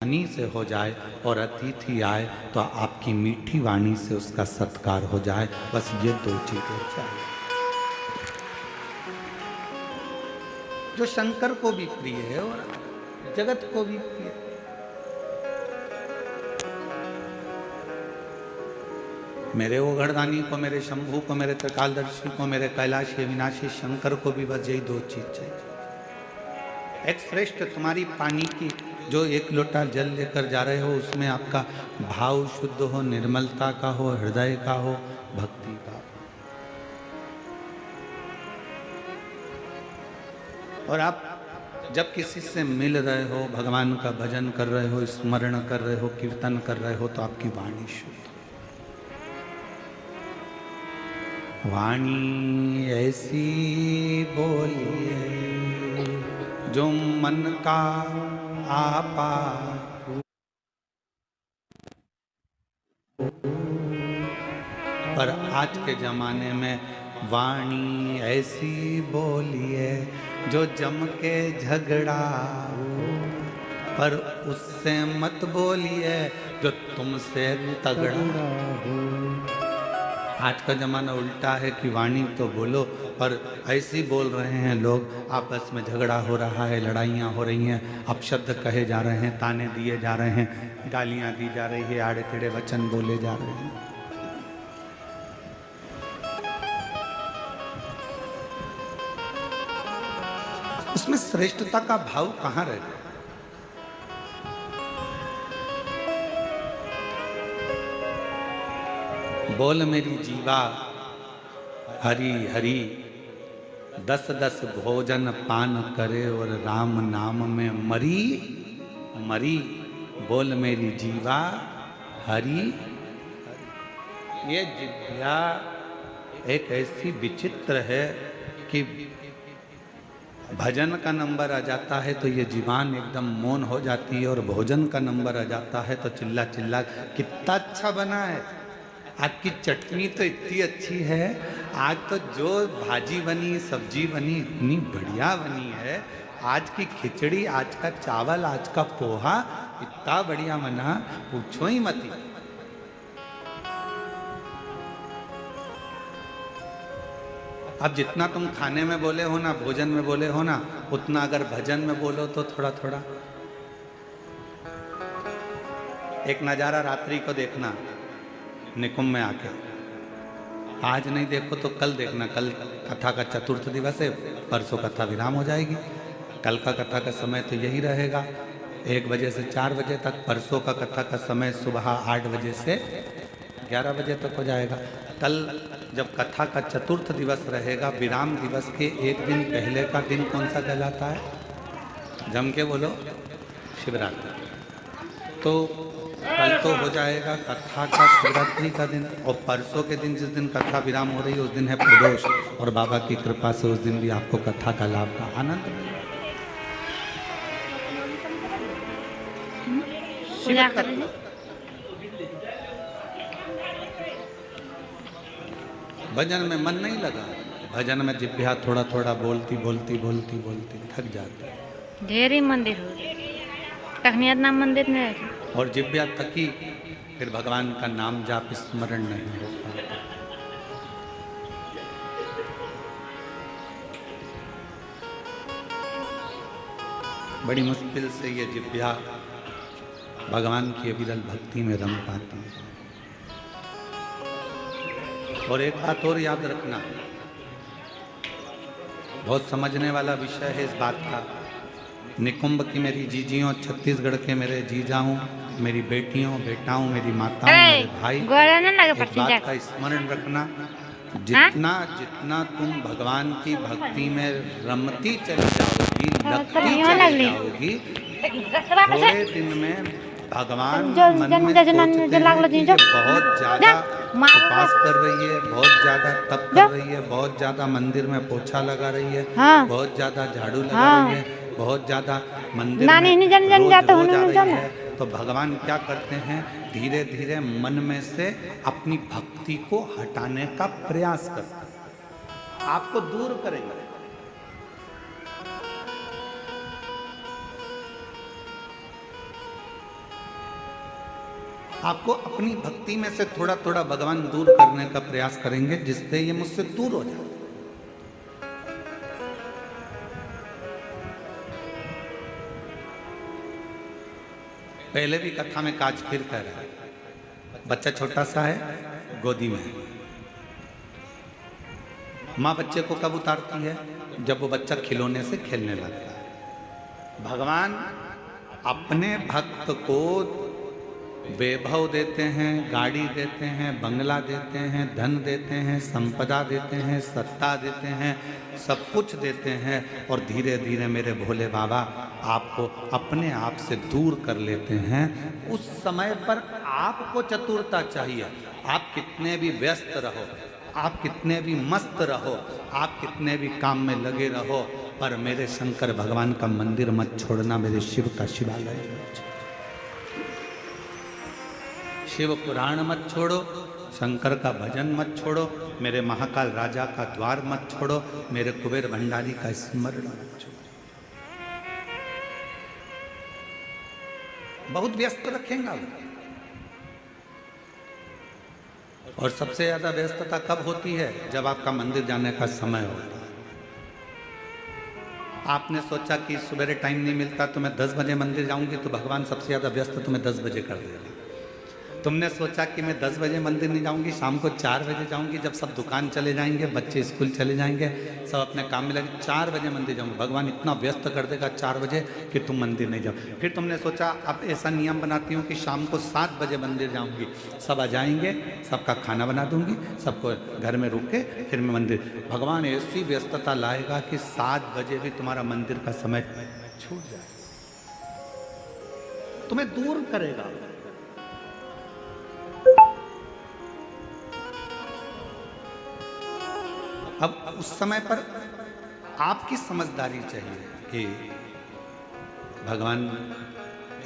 वाणी से हो जाए और अतिथि आए तो आपकी मीठी वाणी से उसका सत्कार हो जाए। बस ये दो चीजें चाहिए, जो शंकर को भी प्रिय है और जगत को भी प्रिय है। मेरे ओघड़दानी को, मेरे शंभू को, मेरे त्रिकालदर्शी को, मेरे कैलाशी विनाशी शंकर को भी बस यही दो चीज चाहिए। एक श्रेष्ठ तुम्हारी पानी की जो एक लोटा जल लेकर जा रहे हो, उसमें आपका भाव शुद्ध हो, निर्मलता का हो, हृदय का हो, भक्ति का हो। और आप जब किसी से मिल रहे हो, भगवान का भजन कर रहे हो, स्मरण कर रहे हो, कीर्तन कर रहे हो, तो आपकी वाणी शुद्ध। वाणी ऐसी बोलिए जो मन का आपा, पर आज के जमाने में वाणी ऐसी बोलिए जो जम के झगड़ा, पर उससे मत बोलिए जो तुमसे तगड़ा हो। आज का जमाना उल्टा है कि वाणी तो बोलो, पर ऐसी बोल रहे हैं लोग, आपस में झगड़ा हो रहा है, लड़ाइयाँ हो रही हैं, अपशब्द कहे जा रहे हैं, ताने दिए जा रहे हैं, गालियाँ दी जा रही है, आड़े टेढ़े वचन बोले जा रहे हैं। उसमें श्रेष्ठता का भाव कहाँ रह गया? बोल मेरी जीवा हरि हरि, 10-10 भोजन पान करे और राम नाम में मरी मरी। बोल मेरी जीवा हरि। ये जिह्वा एक ऐसी विचित्र है कि भजन का नंबर आ जाता है तो ये जीवान एकदम मौन हो जाती है, और भोजन का नंबर आ जाता है तो चिल्ला चिल्ला कितना अच्छा बना है, आपकी चटनी तो इतनी अच्छी है, आज तो जो भाजी बनी, सब्जी बनी, इतनी बढ़िया बनी है, आज की खिचड़ी, आज का चावल, आज का पोहा इतना बढ़िया बना, पूछो ही मत। अब जितना तुम खाने में बोले हो ना, भोजन में बोले हो ना, उतना अगर भजन में बोलो तो थोड़ा थोड़ा। एक नज़ारा रात्रि को देखना निकुंभ में आके, आज नहीं देखो तो कल देखना। कल कथा का चतुर्थ दिवस है, परसों कथा विराम हो जाएगी। कल का कथा का समय तो यही रहेगा, 1 बजे से 4 बजे तक। परसों का कथा का समय सुबह 8 बजे से 11 बजे तक हो जाएगा। कल जब कथा का चतुर्थ दिवस रहेगा, विराम दिवस के एक दिन पहले का दिन कौन सा कहलाता है? जम के बोलो, शिवरात्रि। तो कल तो हो जाएगा कथा का शिवरात्रि का दिन, और परसों के दिन जिस दिन कथा विराम हो रही है उस दिन है प्रदोष, और बाबा की कृपा से उस दिन भी आपको कथा का लाभ का आनंद मिलेगा। भजन में मन नहीं लगा, भजन में जिह्वा थोड़ा थोड़ा बोलती बोलती बोलती बोलती थक जाती। ढेरी मंदिर हो कखनी इतना मंदिर नहीं है, और जिह्वा थकी फिर भगवान का नाम जाप स्मरण नहीं हो पाता। बड़ी मुश्किल से ये जिह्वा भगवान की अविरल भक्ति में रम पाती है। और एक बात और याद रखना, बहुत समझने वाला विषय है इस बात का। निकुंभ की मेरी जीजियों, छत्तीसगढ़ के मेरे जीजाओं, मेरी बेटियों, बेटाओं, मेरी माताओं, मेरे भाई, एक बात का स्मरण रखना, जितना जितना तुम भगवान की भक्ति में रमती चली जाओगी, लगती चली जाओगी, थोड़े दिन में भगवान मन में सोचते हैं कि ये बहुत ज्यादा उपास कर रही है, बहुत ज्यादा तप कर रही है, बहुत ज्यादा मंदिर में पोछा लगा रही है, बहुत ज्यादा झाड़ू लगा रही है, बहुत ज्यादा मंदिर में रोज रोज आ रही है। तो भगवान क्या करते हैं, धीरे धीरे मन में से अपनी भक्ति को हटाने का प्रयास करते हैं, आपको दूर करेंगे। आपको अपनी भक्ति में से थोड़ा थोड़ा भगवान दूर करने का प्रयास करेंगे, जिससे ये मुझसे दूर हो जाए। पहले भी कथा में काज फिर कह रहा है, बच्चा छोटा सा है, गोदी में है। माँ बच्चे को कब उतारती है? जब वो बच्चा खिलौने से खेलने लगता है। भगवान अपने भक्त को वैभव देते हैं, गाड़ी देते हैं, बंगला देते हैं, धन देते हैं, संपदा देते हैं, सत्ता देते हैं, सब कुछ देते हैं, और धीरे धीरे मेरे भोले बाबा आपको अपने आप से दूर कर लेते हैं। उस समय पर आपको चतुरता चाहिए। आप कितने भी व्यस्त रहो, आप कितने भी मस्त रहो, आप कितने भी काम में लगे रहो, पर मेरे शंकर भगवान का मंदिर मत छोड़ना, मेरे शिव का शिवालय मत छोड़ो, शिव पुराण मत छोड़ो, शंकर का भजन मत छोड़ो, मेरे महाकाल राजा का द्वार मत छोड़ो, मेरे कुबेर भंडारी का स्मरण मत छोड़ो। बहुत व्यस्त रखेंगे। और सबसे ज्यादा व्यस्तता कब होती है? जब आपका मंदिर जाने का समय होता है। आपने सोचा कि सवेरे टाइम नहीं मिलता तो मैं 10 बजे मंदिर जाऊंगी, तो भगवान सबसे ज्यादा व्यस्त तुम्हें 10 बजे कर देगा। तुमने सोचा कि मैं 10 बजे मंदिर नहीं जाऊंगी, शाम को 4 बजे जाऊंगी, जब सब दुकान चले जाएंगे, बच्चे स्कूल चले जाएंगे, सब अपने काम में लगे, 4 बजे मंदिर जाऊंगी, भगवान इतना व्यस्त कर देगा 4 बजे कि तुम मंदिर नहीं जाओ। फिर तुमने सोचा अब ऐसा नियम बनाती हूँ कि शाम को 7 बजे मंदिर जाऊंगी, सब आ जाएंगे, सबका खाना बना दूंगी, सबको घर में रुक के फिर मैं मंदिर। भगवान ऐसी व्यस्तता लाएगा कि 7 बजे भी तुम्हारा मंदिर का समय छूट जाए, तुम्हें दूर करेगा। अब उस समय पर आपकी समझदारी चाहिए कि भगवान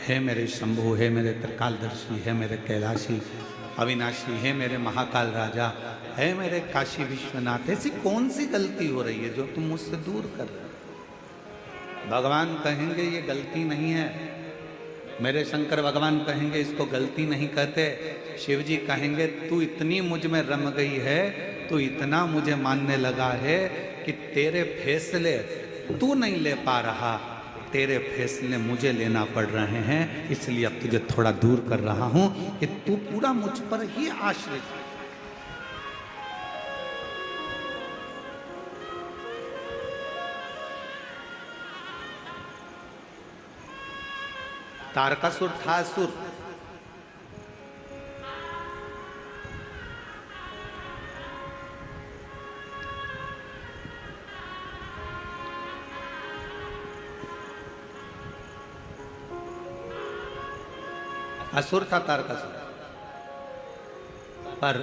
है मेरे शंभु, है मेरे त्रिकालदर्शी, है मेरे कैलाशी अविनाशी, है मेरे महाकाल राजा, है मेरे काशी विश्वनाथ। ऐसी कौन सी गलती हो रही है जो तुम मुझसे दूर कर रहे हो? भगवान कहेंगे ये गलती नहीं है, मेरे शंकर भगवान कहेंगे इसको गलती नहीं कहते। शिव जी कहेंगे तू इतनी मुझ में रम गई है, तू इतना मुझे मानने लगा है कि तेरे फैसले तू नहीं ले पा रहा, तेरे फैसले मुझे लेना पड़ रहे हैं, इसलिए अब तुझे थोड़ा दूर कर रहा हूं कि तू पूरा मुझ पर ही आश्रित है। तारकासुर था असुर, असुर था तारकासुर, पर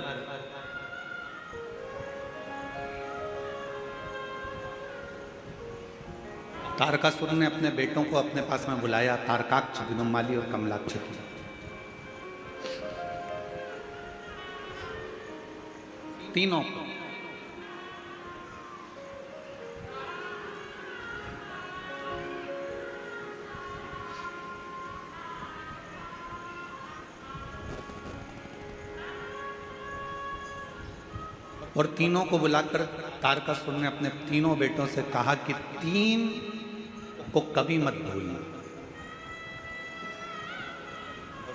तारकासुर ने अपने बेटों को अपने पास में बुलाया, तारकाक्ष, विदुम्माली और कमलाक्ष की। तीनों और तीनों को बुलाकर तारकासुर ने अपने तीनों बेटों से कहा कि 3 को कभी मत भूलना।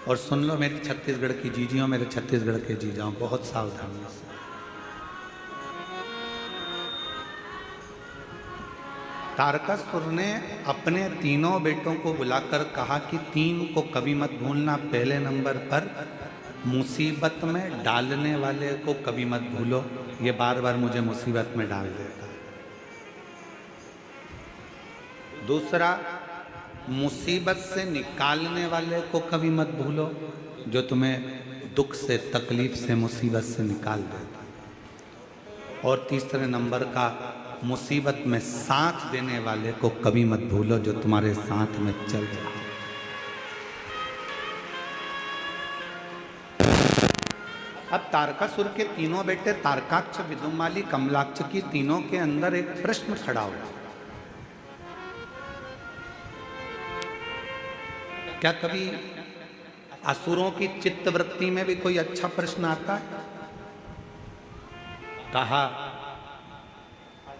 और सुन लो मेरी छत्तीसगढ़ की जीजियों, मेरे छत्तीसगढ़ के जीजाओं, बहुत सावधानी से। तारकासुर ने अपने तीनों बेटों को बुलाकर कहा कि 3 को कभी मत भूलना। पहले नंबर पर मुसीबत में डालने वाले को कभी मत भूलो, ये बार बार मुझे मुसीबत में डाल देता है। दूसरा, मुसीबत से निकालने वाले को कभी मत भूलो, जो तुम्हें दुख से, तकलीफ से, मुसीबत से निकाल देता है। और तीसरे नंबर का, मुसीबत में साथ देने वाले को कभी मत भूलो, जो तुम्हारे साथ में चल जाए। अब तारकासुर के तीनों बेटे तारकाक्ष, विदुम्माली, कमलाक्ष की तीनों के अंदर एक प्रश्न खड़ा हुआ। क्या कभी असुरों की चित्तवृत्ति में भी कोई अच्छा प्रश्न आता है? कहा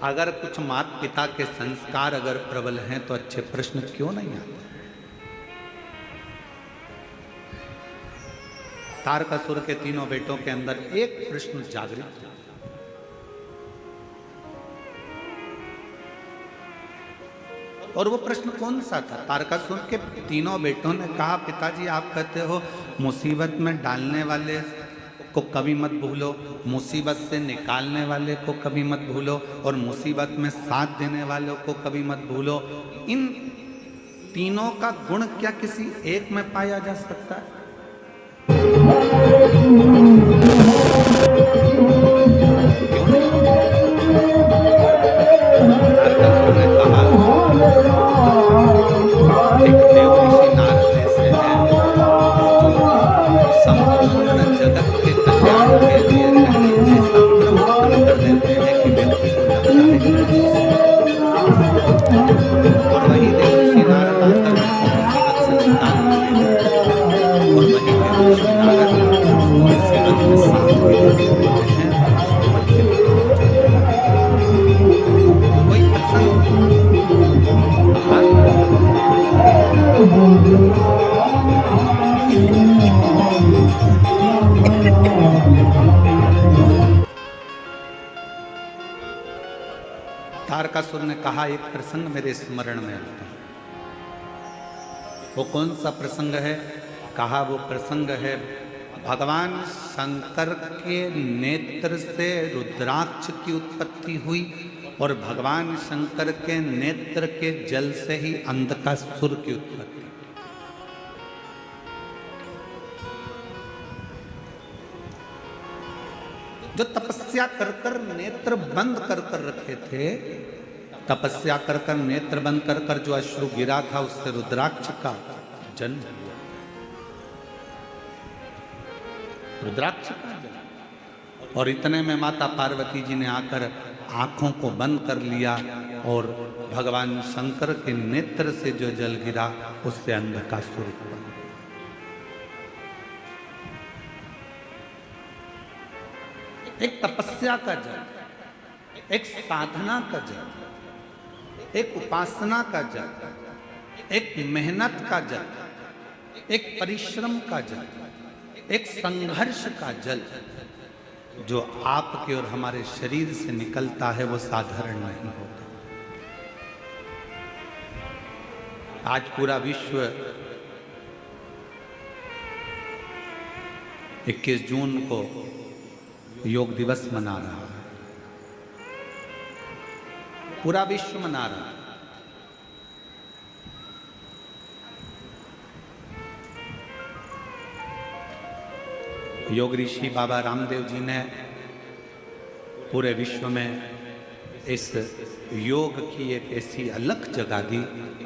अगर कुछ माता पिता के संस्कार अगर प्रबल हैं तो अच्छे प्रश्न क्यों नहीं आते? तारकासुर के तीनों बेटों के अंदर एक प्रश्न जागृत था। और वो प्रश्न कौन सा था? तारकासुर के तीनों बेटों ने कहा पिताजी आप कहते हो मुसीबत में डालने वाले को कभी मत भूलो, मुसीबत से निकालने वाले को कभी मत भूलो, और मुसीबत में साथ देने वालों को कभी मत भूलो। इन तीनों का गुण क्या किसी एक में पाया जा सकता है? तारकासुर ने कहा एक प्रसंग मेरे स्मरण में आता है। वो कौन सा प्रसंग है? कहा वो प्रसंग है भगवान शंकर के नेत्र से रुद्राक्ष की उत्पत्ति हुई और भगवान शंकर के नेत्र के जल से ही अंधकासुर की उत्पत्ति। जो तपस्या कर कर नेत्र बंद कर कर रखे थे, तपस्या कर कर नेत्र बंद कर कर जो अश्रु गिरा था उससे रुद्राक्ष का जन्म हुआ। रुद्राक्ष का जन्म। और इतने में माता पार्वती जी ने आकर आंखों को बंद कर लिया और भगवान शंकर के नेत्र से जो जल गिरा उससे अंधकासुर हुआ। एक तपस्या का जल, एक साधना का जल, एक उपासना का जल, एक मेहनत का जल, एक परिश्रम का जल, एक संघर्ष का जल जो आपके और हमारे शरीर से निकलता है वो साधारण नहीं होता। आज पूरा विश्व 21 जून को योग दिवस मना रहा है। पूरा विश्व मना रहा है। योग ऋषि बाबा रामदेव जी ने पूरे विश्व में इस योग की एक ऐसी अलग जगह दी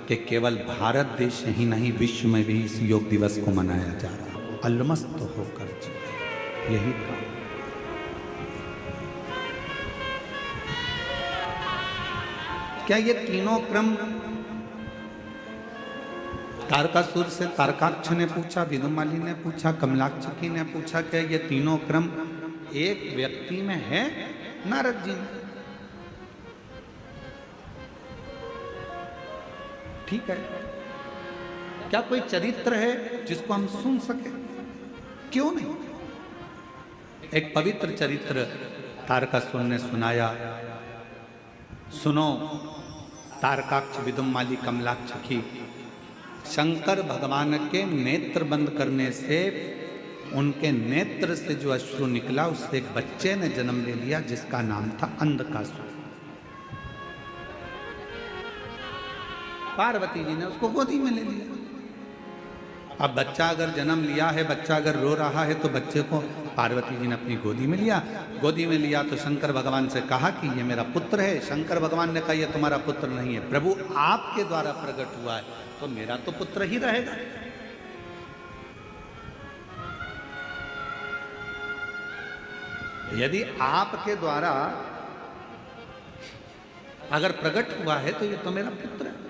कि केवल भारत देश ही नहीं विश्व में भी इस योग दिवस को मनाया जा रहा है। अलमस्त होकर जी यही काम। क्या ये तीनों क्रम तारकासुर से तारकाक्ष ने पूछा, विदुमाली ने पूछा, कमलाक्षकी ने पूछा, क्या ये तीनों क्रम एक व्यक्ति में है? नारद जी ने। ठीक है, क्या कोई चरित्र है जिसको हम सुन सके? क्यों नहीं? एक पवित्र चरित्र तारकासुर ने सुनाया। सुनो तारकाक्ष, विदुमाली, कमलाक्षकी, शंकर भगवान के नेत्र बंद करने से उनके नेत्र से जो अश्रु निकला उससे एक बच्चे ने जन्म ले लिया जिसका नाम था अंधकासुर। पार्वती जी ने उसको गोदी में ले लिया। अब बच्चा अगर जन्म लिया है, बच्चा अगर रो रहा है तो बच्चे को पार्वती जी ने अपनी गोदी में लिया। गोदी में लिया तो शंकर भगवान से कहा कि ये मेरा पुत्र है। शंकर भगवान ने कहा ये तुम्हारा पुत्र नहीं है, प्रभु आपके द्वारा प्रकट हुआ है तो मेरा तो पुत्र ही रहेगा। यदि आपके द्वारा अगर प्रकट हुआ है तो ये तो मेरा पुत्र है।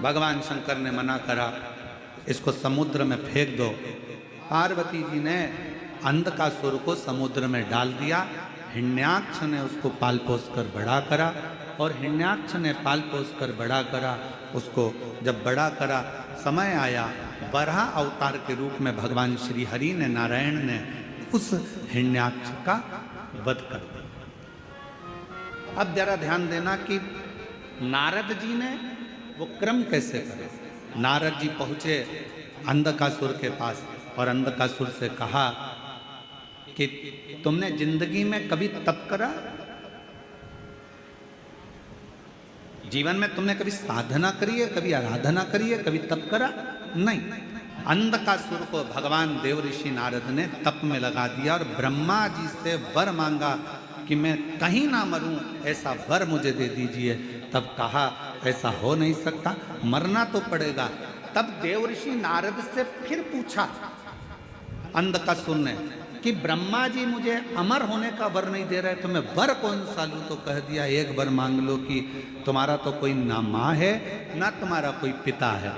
भगवान शंकर ने मना करा, इसको समुद्र में फेंक दो। पार्वती जी ने अंधकासुर को समुद्र में डाल दिया। हिरण्याक्ष ने उसको पाल पोस कर बड़ा करा, और हिरण्याक्ष ने पाल पोस कर बड़ा करा। उसको जब बड़ा करा, समय आया, वराह अवतार के रूप में भगवान श्री हरि ने, नारायण ने उस हिरण्याक्ष का वध कर दिया। अब जरा ध्यान देना कि नारद जी ने वो क्रम कैसे करे। नारद जी पहुंचे अंधकासुर के पास और अंधकासुर से कहा कि तुमने जिंदगी में कभी तप करा? जीवन में तुमने कभी साधना करी है, कभी आराधना करी है, कभी तप करा? नहीं। अंधकासुर को भगवान देव ऋषि नारद ने तप में लगा दिया और ब्रह्मा जी से वर मांगा कि मैं कहीं ना मरूं, ऐसा वर मुझे दे दीजिए। तब कहा ऐसा हो नहीं सकता, मरना तो पड़ेगा। तब देव ऋषि नारद से फिर पूछा अंधकासुर ने कि ब्रह्मा जी मुझे अमर होने का वर नहीं दे रहे, तो मैं वर कौन सा लूं? तो कह दिया एक वर मांग लो कि तुम्हारा तो कोई ना माँ है ना तुम्हारा कोई पिता है।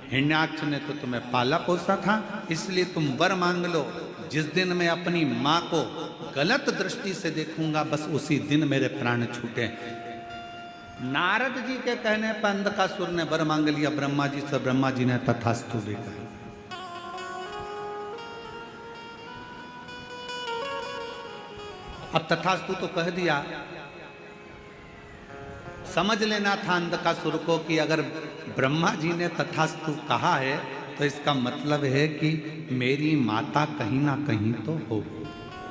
हिरण्याक्ष ने तो तुम्हें पाला पोसा था, इसलिए तुम वर मांग लो। जिस दिन मैं अपनी माँ को गलत दृष्टि से देखूंगा, बस उसी दिन मेरे प्राण छूटे। नारद जी के कहने पर अंधकासुर ने वर मांग लिया ब्रह्मा जी से। ब्रह्मा जी ने तथास्तु भी कहा। अब तथास्तु तो कह दिया, समझ लेना था अंधकासुर को कि अगर ब्रह्मा जी ने तथास्तु कहा है तो इसका मतलब है कि मेरी माता कहीं ना कहीं तो होगी,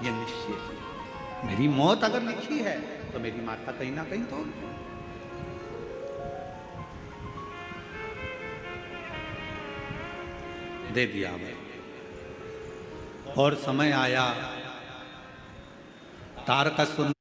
ये निश्चित है। मेरी मौत अगर लिखी है तो मेरी माता कहीं ना कहीं तो होगी। दे दिया भाई। और समय आया, तारकासुर